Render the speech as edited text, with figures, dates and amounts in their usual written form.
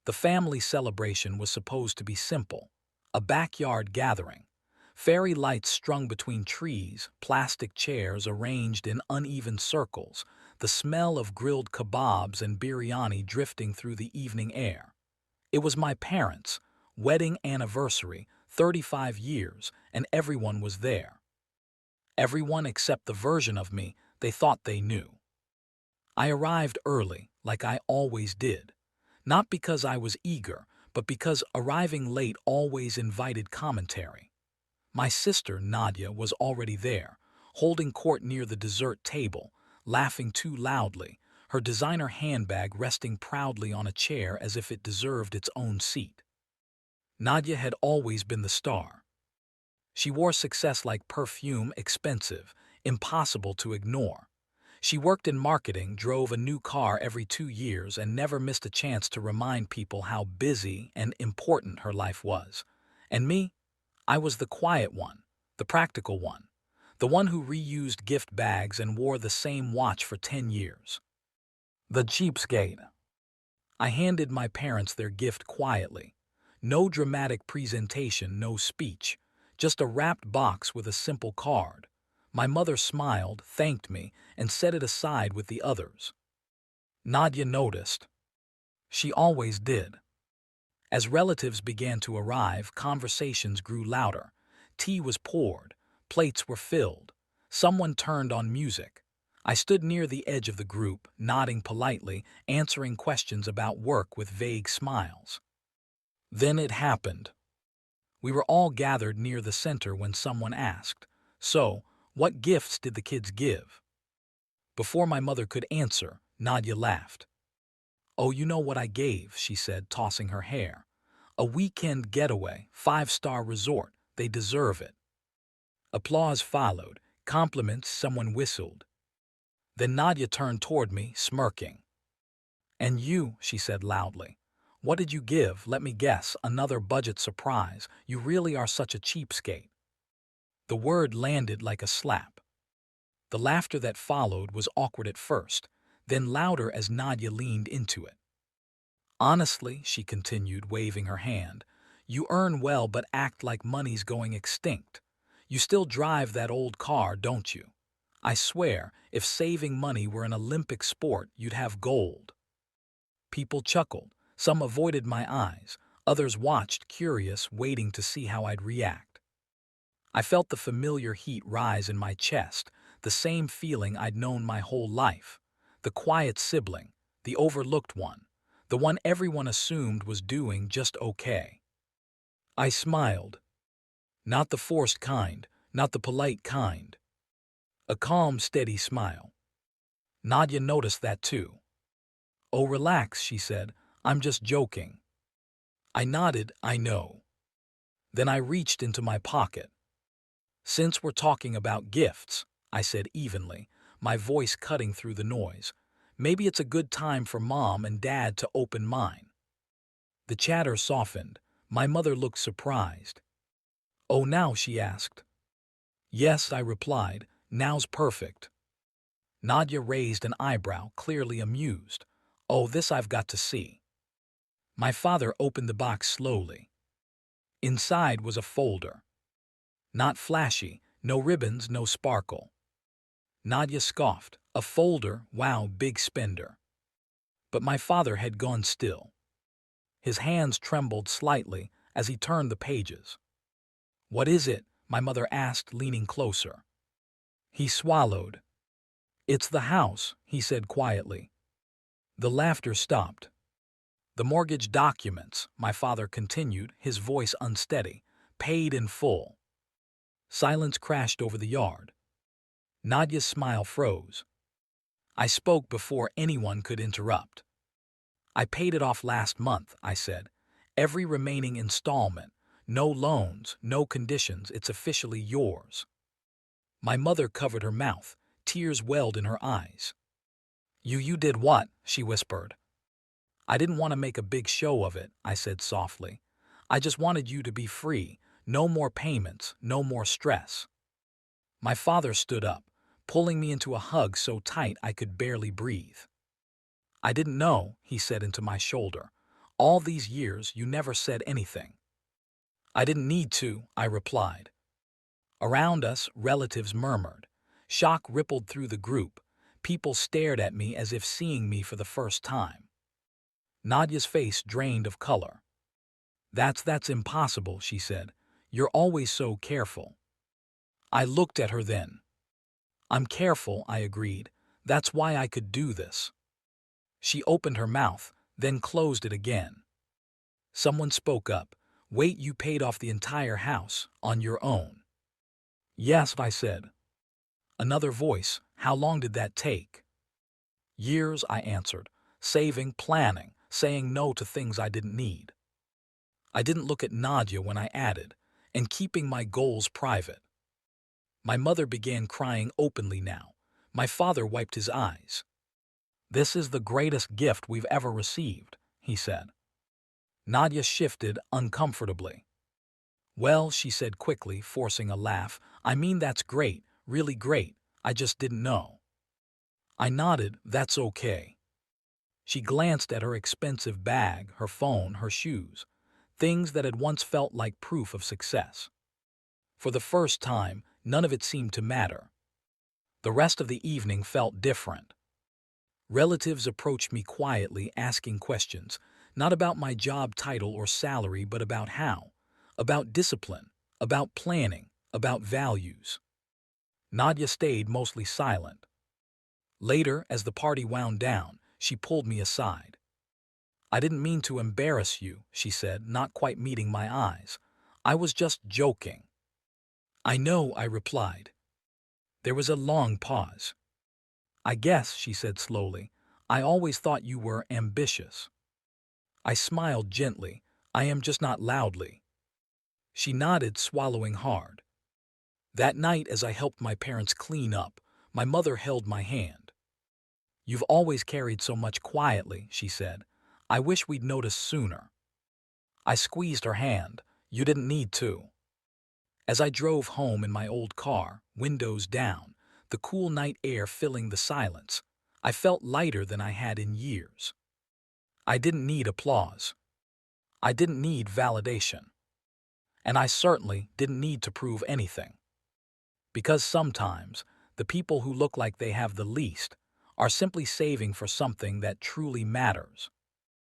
The family celebration was supposed to be simple, a backyard gathering. Fairy lights strung between trees, plastic chairs arranged in uneven circles, the smell of grilled kebabs and biryani drifting through the evening air. It was my parents' wedding anniversary, 35 years, and everyone was there. Everyone except the version of me they thought they knew. I arrived early, like I always did. Not because I was eager, but because arriving late always invited commentary. My sister, Nadia, was already there, holding court near the dessert table, laughing too loudly, her designer handbag resting proudly on a chair as if it deserved its own seat. Nadia had always been the star. She wore success like perfume, expensive, impossible to ignore. She worked in marketing, drove a new car every 2 years, and never missed a chance to remind people how busy and important her life was. And me? I was the quiet one, the practical one, the one who reused gift bags and wore the same watch for 10 years. The cheapskate. I handed my parents their gift quietly. No dramatic presentation, no speech, just a wrapped box with a simple card. My mother smiled, thanked me, and set it aside with the others. Nadia noticed. She always did. As relatives began to arrive, conversations grew louder. Tea was poured, plates were filled. Someone turned on music. I stood near the edge of the group, nodding politely, answering questions about work with vague smiles. Then it happened. We were all gathered near the center when someone asked, "So, what gifts did the kids give?" Before my mother could answer, Nadia laughed. "Oh, you know what I gave," she said, tossing her hair. "A weekend getaway, 5-star resort. They deserve it." Applause followed, compliments, someone whistled. Then Nadia turned toward me, smirking. "And you," she said loudly. "What did you give? Let me guess, another budget surprise. You really are such a cheapskate." The word landed like a slap. The laughter that followed was awkward at first, then louder as Nadia leaned into it. "Honestly," she continued, waving her hand, "you earn well but act like money's going extinct. You still drive that old car, don't you? I swear, if saving money were an Olympic sport, you'd have gold." People chuckled. Some avoided my eyes. Others watched, curious, waiting to see how I'd react. I felt the familiar heat rise in my chest, the same feeling I'd known my whole life. The quiet sibling, the overlooked one, the one everyone assumed was doing just okay. I smiled. Not the forced kind, not the polite kind. A calm, steady smile. Nadia noticed that too. "Oh, relax," she said. "I'm just joking." I nodded, "I know." Then I reached into my pocket. "Since we're talking about gifts," I said evenly, my voice cutting through the noise, "maybe it's a good time for Mom and Dad to open mine." The chatter softened. My mother looked surprised. "Oh, now?" she asked. "Yes," I replied. "Now's perfect." Nadia raised an eyebrow, clearly amused. "Oh, this I've got to see." My father opened the box slowly. Inside was a folder. Not flashy, no ribbons, no sparkle. Nadia scoffed. "A folder? Wow, big spender." But my father had gone still. His hands trembled slightly as he turned the pages. "What is it?" my mother asked, leaning closer. He swallowed. "It's the house," he said quietly. The laughter stopped. "The mortgage documents," my father continued, his voice unsteady, "paid in full." Silence crashed over the yard. Nadia's smile froze. I spoke before anyone could interrupt. "I paid it off last month," I said. "Every remaining installment. No loans, no conditions. It's officially yours." My mother covered her mouth. Tears welled in her eyes. You did what?" she whispered. "I didn't want to make a big show of it," I said softly. "I just wanted you to be free. No more payments, no more stress." My father stood up, pulling me into a hug so tight I could barely breathe. "I didn't know," he said into my shoulder. All these years you never said anything. I didn't need to, I replied. Around us, relatives murmured. Shock rippled through the group. People stared at me as if seeing me for the first time. Nadia's face drained of color. That's impossible, she said. You're always so careful. I looked at her then. I'm careful, I agreed. That's why I could do this. She opened her mouth, then closed it again. Someone spoke up. Wait, you paid off the entire house, on your own. Yes, I said. Another voice. How long did that take? Years, I answered. Saving, planning, saying no to things I didn't need. I didn't look at Nadia when I added, and keeping my goals private. My mother began crying openly now. My father wiped his eyes. This is the greatest gift we've ever received, he said. Nadia shifted uncomfortably. Well, she said quickly, forcing a laugh, I mean that's great, really great, I just didn't know. I nodded, that's okay. She glanced at her expensive bag, her phone, her shoes, things that had once felt like proof of success. For the first time, none of it seemed to matter. The rest of the evening felt different. Relatives approached me quietly, asking questions, not about my job title or salary, but about how, about discipline, about planning, about values. Nadia stayed mostly silent. Later, as the party wound down, she pulled me aside. I didn't mean to embarrass you, she said, not quite meeting my eyes. I was just joking. I know, I replied. There was a long pause. I guess, she said slowly, I always thought you were ambitious. I smiled gently. I am just not loudly. She nodded, swallowing hard. That night, as I helped my parents clean up, my mother held my hand. You've always carried so much quietly, she said. I wish we'd noticed sooner. I squeezed her hand. You didn't need to. As I drove home in my old car, windows down, the cool night air filling the silence, I felt lighter than I had in years. I didn't need applause. I didn't need validation. And I certainly didn't need to prove anything. Because sometimes, the people who look like they have the least are simply saving for something that truly matters.